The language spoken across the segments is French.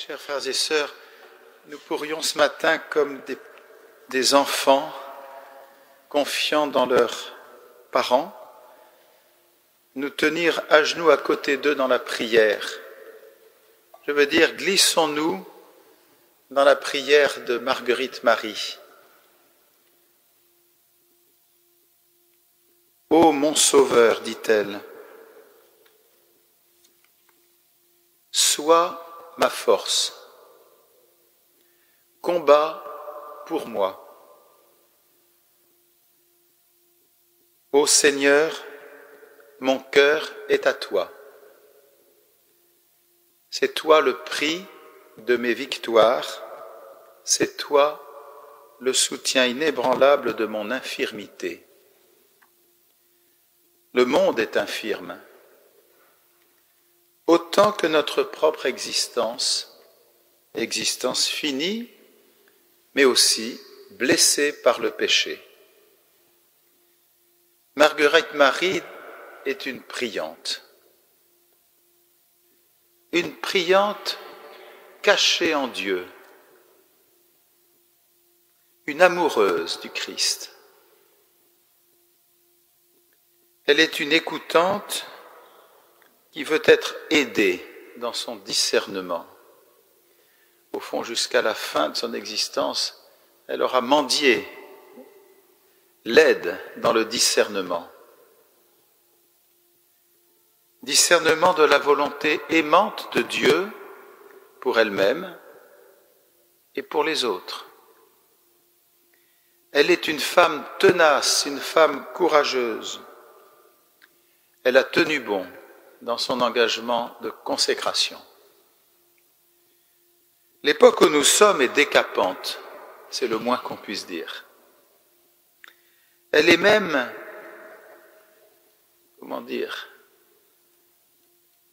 Chers frères et sœurs, nous pourrions ce matin, comme des enfants confiants dans leurs parents, nous tenir à genoux à côté d'eux dans la prière. Je veux dire, glissons-nous dans la prière de Marguerite Marie. « Ô mon Sauveur, dit-elle, sois ma force, combat pour moi. Ô Seigneur, mon cœur est à toi. C'est toi le prix de mes victoires, c'est toi le soutien inébranlable de mon infirmité. Le monde est infirme, autant que notre propre existence finie, mais aussi blessée par le péché. Marguerite Marie est une priante cachée en Dieu, une amoureuse du Christ. Elle est une écoutante qui veut être aidée dans son discernement. Au fond, jusqu'à la fin de son existence, elle aura mendié l'aide dans le discernement. Discernement de la volonté aimante de Dieu pour elle-même et pour les autres. Elle est une femme tenace, une femme courageuse. Elle a tenu bon dans son engagement de consécration. L'époque où nous sommes est décapante, c'est le moins qu'on puisse dire. Elle est même,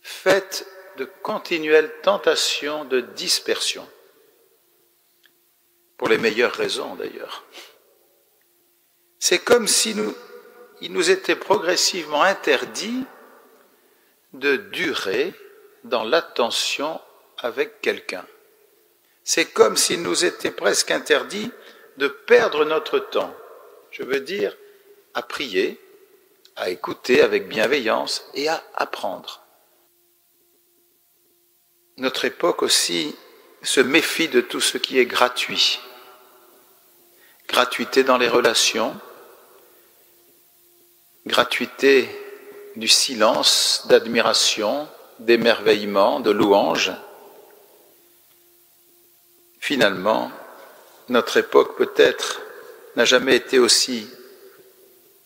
faite de continuelles tentations de dispersion, pour les meilleures raisons d'ailleurs. C'est comme si il nous était progressivement interdit de durer dans l'attention avec quelqu'un. C'est comme s'il nous était presque interdit de perdre notre temps. Je veux dire, à prier, à écouter avec bienveillance et à apprendre. Notre époque aussi se méfie de tout ce qui est gratuit. Gratuité dans les relations, gratuité du silence, d'admiration, d'émerveillement, de louange. Finalement, notre époque peut-être n'a jamais été aussi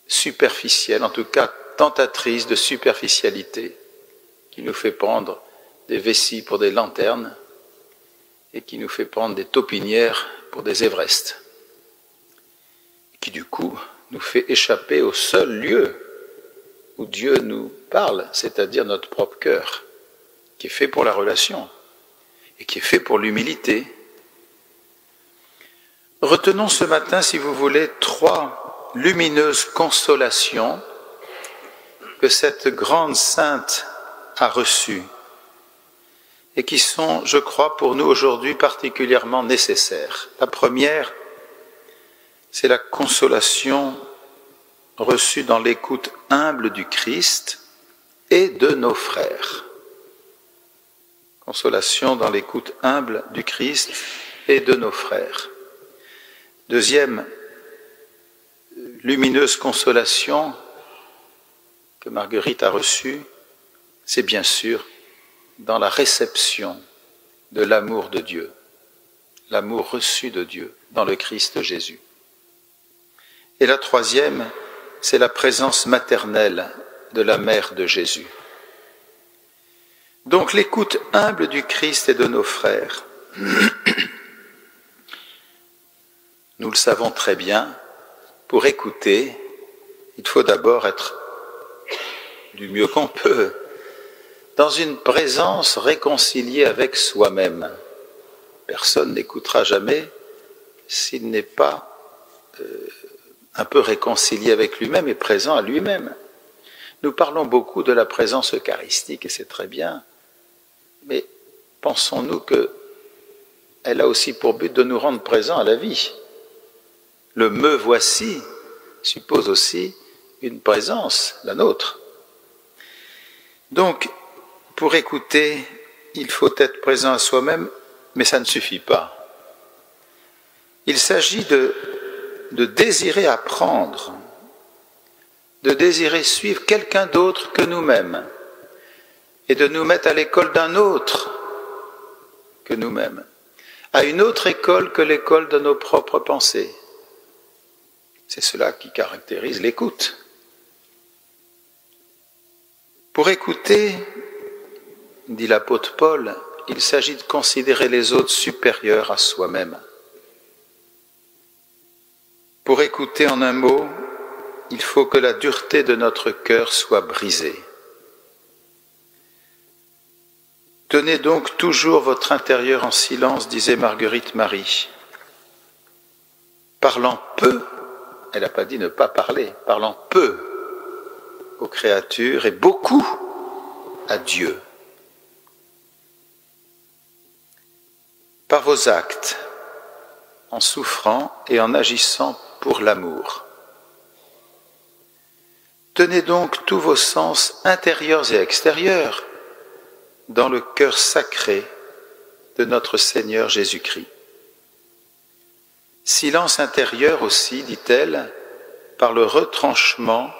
superficielle, en tout cas tentatrice de superficialité, qui nous fait prendre des vessies pour des lanternes et qui nous fait prendre des taupinières pour des Everest, qui du coup nous fait échapper au seul lieu où Dieu nous parle, c'est-à-dire notre propre cœur, qui est fait pour la relation et qui est fait pour l'humilité. Retenons ce matin, si vous voulez, 3 lumineuses consolations que cette grande sainte a reçues et qui sont, je crois, pour nous aujourd'hui particulièrement nécessaires. La première, c'est la consolation reçue dans l'écoute humble du Christ et de nos frères. Consolation dans l'écoute humble du Christ et de nos frères. Deuxième lumineuse consolation que Marguerite a reçue, c'est bien sûr dans la réception de l'amour de Dieu, l'amour reçu de Dieu dans le Christ Jésus. Et la troisième, c'est la présence maternelle de la mère de Jésus. Donc l'écoute humble du Christ et de nos frères. Nous le savons très bien, pour écouter, il faut d'abord être du mieux qu'on peut dans une présence réconciliée avec soi-même. Personne n'écoutera jamais s'il n'est pas un peu réconcilié avec lui-même et présent à lui-même. Nous parlons beaucoup de la présence eucharistique et c'est très bien, mais pensons-nous que elle a aussi pour but de nous rendre présents à la vie. Le « me voici » suppose aussi une présence, la nôtre. Donc, pour écouter, il faut être présent à soi-même, mais ça ne suffit pas. Il s'agit de désirer apprendre, de désirer suivre quelqu'un d'autre que nous-mêmes et de nous mettre à l'école d'un autre que nous-mêmes, à une autre école que l'école de nos propres pensées. C'est cela qui caractérise l'écoute. Pour écouter, dit l'apôtre Paul, il s'agit de considérer les autres supérieurs à soi-même. Pour écouter en un mot, il faut que la dureté de notre cœur soit brisée. Tenez donc toujours votre intérieur en silence, disait Marguerite Marie. Parlant peu, elle n'a pas dit ne pas parler, parlant peu aux créatures et beaucoup à Dieu. Par vos actes, en souffrant et en agissant pour l'amour. Tenez donc tous vos sens intérieurs et extérieurs dans le cœur sacré de notre Seigneur Jésus-Christ. Silence intérieur aussi, dit-elle, par le retranchement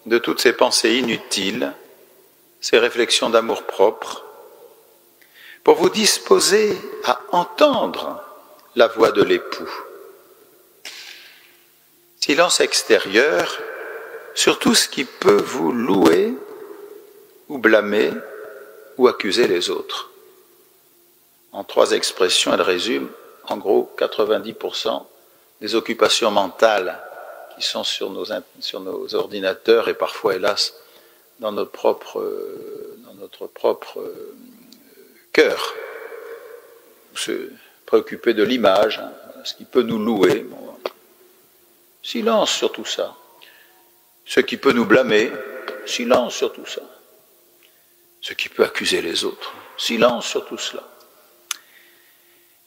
de toutes ces pensées inutiles, ces réflexions d'amour-propre, pour vous disposer à entendre la voix de l'époux. Silence extérieur sur tout ce qui peut vous louer ou blâmer ou accuser les autres. En 3 expressions, elle résume en gros 90% des occupations mentales qui sont sur nos ordinateurs et parfois, hélas, dans notre propre cœur. Se préoccuper de l'image, ce qui peut nous louer. Bon. Silence sur tout ça. Ce qui peut nous blâmer, silence sur tout ça. Ce qui peut accuser les autres, silence sur tout cela.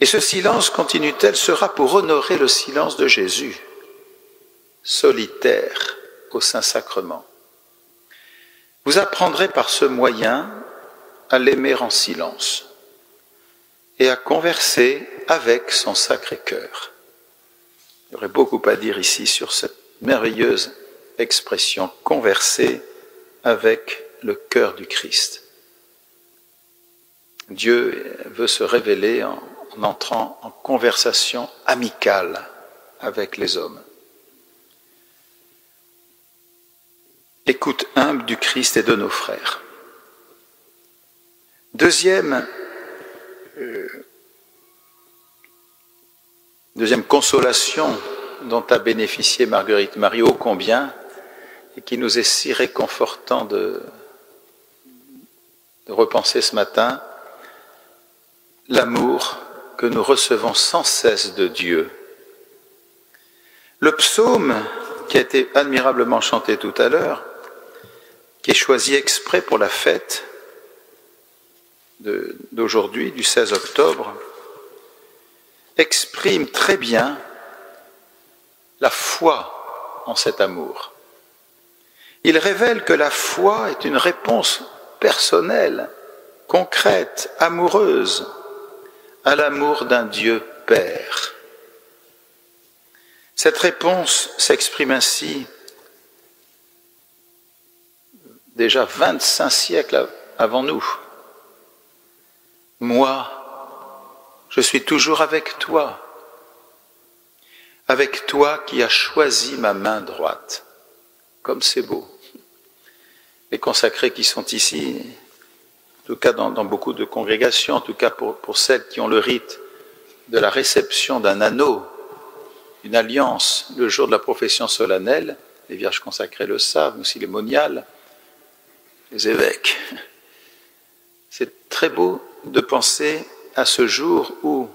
Et ce silence, continue-t-elle, sera pour honorer le silence de Jésus, solitaire au Saint-Sacrement. Vous apprendrez par ce moyen à l'aimer en silence et à converser avec son sacré cœur. Il y aurait beaucoup à dire ici sur cette merveilleuse expression, converser avec le cœur du Christ. Dieu veut se révéler en entrant en conversation amicale avec les hommes. Écoute humble du Christ et de nos frères. Deuxième consolation dont a bénéficié Marguerite Marie, ô combien, et qui nous est si réconfortant de repenser ce matin, l'amour que nous recevons sans cesse de Dieu. Le psaume qui a été admirablement chanté tout à l'heure, qui est choisi exprès pour la fête d'aujourd'hui, du 16 octobre, exprime très bien la foi en cet amour. Il révèle que la foi est une réponse personnelle, concrète, amoureuse, à l'amour d'un Dieu Père. Cette réponse s'exprime ainsi déjà 25 siècles avant nous. Moi, je suis toujours avec toi qui as choisi ma main droite. Comme c'est beau. Les consacrés qui sont ici, en tout cas dans beaucoup de congrégations, en tout cas pour celles qui ont le rite de la réception d'un anneau, une alliance, le jour de la profession solennelle, les vierges consacrées le savent, mais aussi les moniales, les évêques. C'est très beau de penser à ce jour où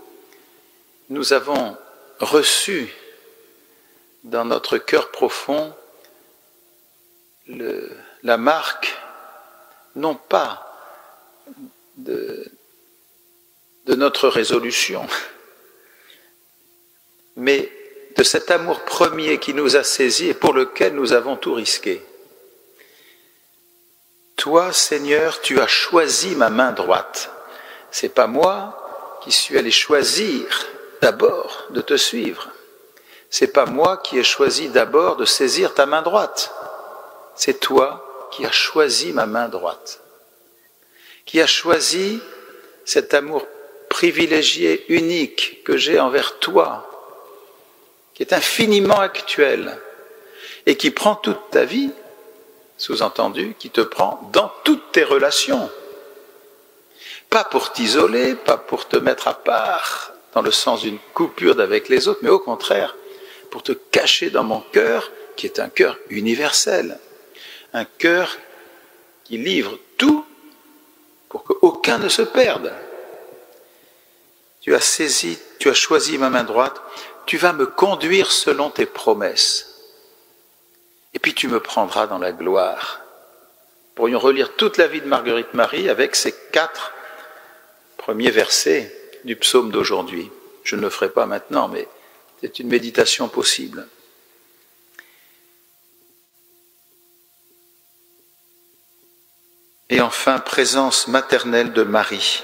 nous avons reçu dans notre cœur profond la marque, non pas de de notre résolution, mais de cet amour premier qui nous a saisis et pour lequel nous avons tout risqué. Toi, Seigneur, tu as choisi ma main droite. C'est pas moi qui suis allé choisir d'abord de te suivre. C'est pas moi qui ai choisi d'abord de saisir ta main droite. C'est toi qui as choisi ma main droite. Qui as choisi cet amour privilégié, unique que j'ai envers toi, qui est infiniment actuel et qui prend toute ta vie, sous-entendu, qui te prend dans toutes tes relations. Pas pour t'isoler, pas pour te mettre à part, dans le sens d'une coupure d'avec les autres, mais au contraire, pour te cacher dans mon cœur, qui est un cœur universel, un cœur qui livre tout pour qu'aucun ne se perde. Tu as choisi ma main droite, tu vas me conduire selon tes promesses. Et puis tu me prendras dans la gloire. Nous pourrions relire toute la vie de Marguerite Marie avec ces 4 premiers versets du psaume d'aujourd'hui. Je ne le ferai pas maintenant, mais c'est une méditation possible. Et enfin, présence maternelle de Marie.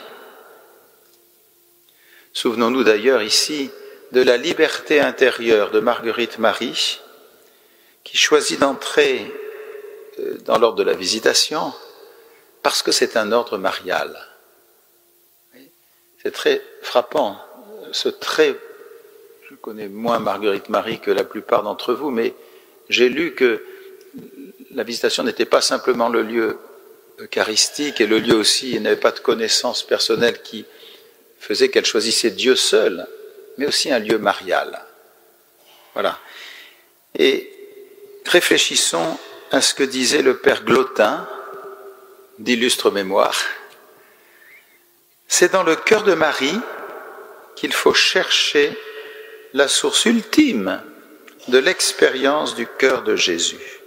Souvenons-nous d'ailleurs ici de la liberté intérieure de Marguerite Marie, qui choisit d'entrer dans l'ordre de la visitation parce que c'est un ordre marial. C'est très frappant, ce trait. Je connais moins Marguerite Marie que la plupart d'entre vous, mais j'ai lu que la visitation n'était pas simplement le lieu eucharistique et le lieu aussi, il n'avait pas de connaissance personnelle qui faisait qu'elle choisissait Dieu seul, mais aussi un lieu marial. Voilà. Et réfléchissons à ce que disait le père Glotin, d'illustre mémoire. C'est dans le cœur de Marie qu'il faut chercher la source ultime de l'expérience du cœur de Jésus.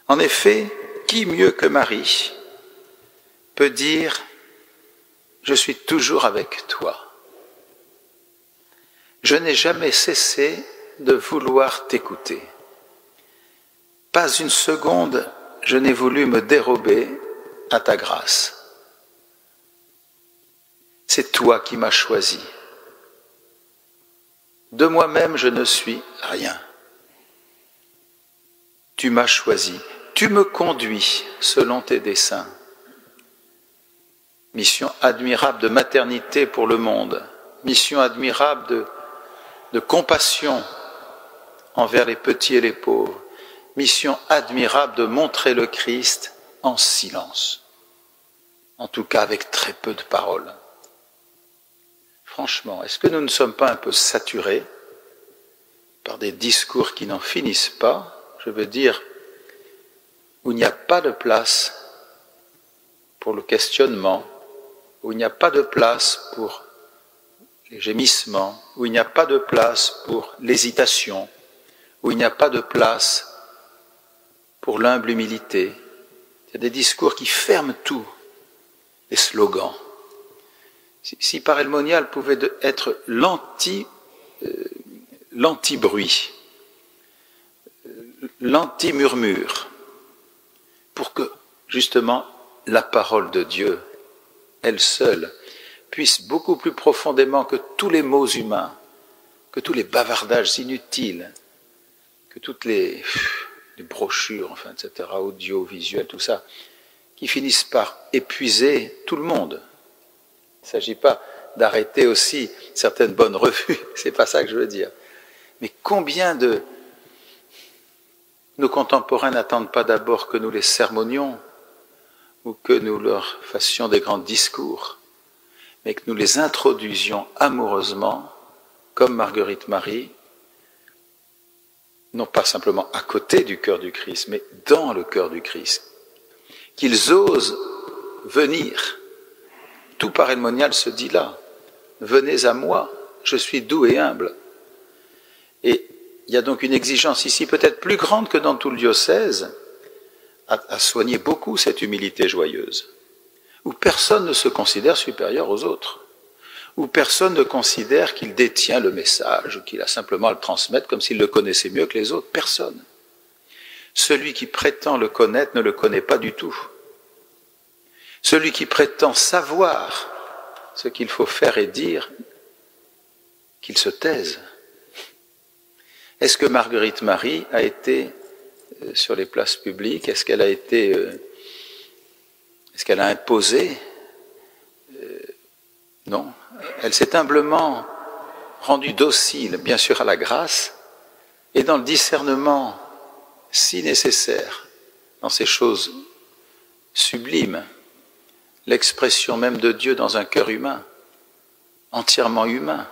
En effet, qui mieux que Marie peut dire « Je suis toujours avec toi. Je n'ai jamais cessé de vouloir t'écouter. Pas une seconde, je n'ai voulu me dérober à ta grâce. C'est toi qui m'as choisi. De moi-même, je ne suis rien. Tu m'as choisi. Tu me conduis selon tes desseins. Mission admirable de maternité pour le monde. Mission admirable de compassion envers les petits et les pauvres. Mission admirable de montrer le Christ en silence. En tout cas, avec très peu de paroles. Franchement, est-ce que nous ne sommes pas un peu saturés par des discours qui n'en finissent pas? Je veux dire, où il n'y a pas de place pour le questionnement, où il n'y a pas de place pour les gémissements, où il n'y a pas de place pour l'hésitation, où il n'y a pas de place pour l'humble humilité. Il y a des discours qui ferment tout, les slogans. Si Paray-le-Monial pouvait être l'anti-bruit, l'anti-murmure, pour que, justement, la parole de Dieu, elle seule, puisse beaucoup plus profondément que tous les mots humains, que tous les bavardages inutiles, que toutes les brochures, enfin, etc., audiovisuels, tout ça, qui finissent par épuiser tout le monde. Il ne s'agit pas d'arrêter aussi certaines bonnes revues, c'est pas ça que je veux dire. Mais combien de nos contemporains n'attendent pas d'abord que nous les sermonnions ou que nous leur fassions des grands discours, mais que nous les introduisions amoureusement, comme Marguerite Marie, non pas simplement à côté du cœur du Christ, mais dans le cœur du Christ. Qu'ils osent venir. Tout Paray-le-Monial se dit là. Venez à moi, je suis doux et humble. Et il y a donc une exigence ici peut-être plus grande que dans tout le diocèse à soigner beaucoup cette humilité joyeuse, où personne ne se considère supérieur aux autres. où personne ne considère qu'il détient le message, ou qu'il a simplement à le transmettre comme s'il le connaissait mieux que les autres. Personne. Celui qui prétend le connaître ne le connaît pas du tout. Celui qui prétend savoir ce qu'il faut faire et dire, qu'il se taise. Est-ce que Marguerite Marie a été sur les places publiques? Est-ce qu'elle a imposé? Non. Elle s'est humblement rendue docile, bien sûr à la grâce, et dans le discernement si nécessaire, dans ces choses sublimes, l'expression même de Dieu dans un cœur humain, entièrement humain.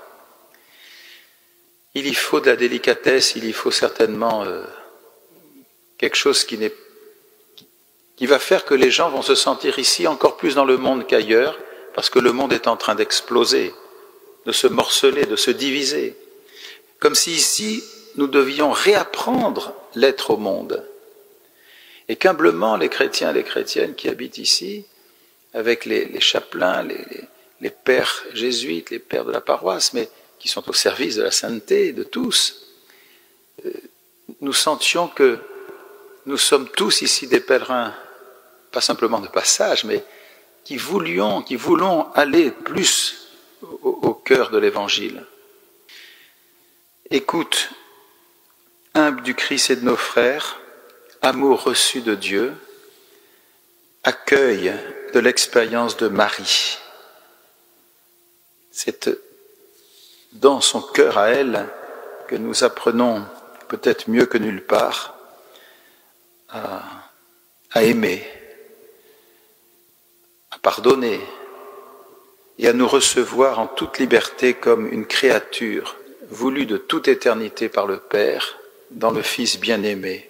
Il y faut de la délicatesse, il y faut certainement quelque chose qui va faire que les gens vont se sentir ici encore plus dans le monde qu'ailleurs, parce que le monde est en train d'exploser, de se morceler, de se diviser. Comme si ici, nous devions réapprendre l'être au monde. Et qu'humblement, les chrétiens et les chrétiennes qui habitent ici, avec les chapelains, les pères jésuites, les pères de la paroisse, mais qui sont au service de la sainteté de tous, nous sentions que nous sommes tous ici des pèlerins, pas simplement de passage, mais qui voulons aller plus au cœur de l'Évangile. Écoute, humble du Christ et de nos frères, amour reçu de Dieu, accueil de l'expérience de Marie. C'est dans son cœur à elle que nous apprenons peut-être mieux que nulle part à aimer, à pardonner et à nous recevoir en toute liberté comme une créature voulue de toute éternité par le Père dans le Fils bien-aimé.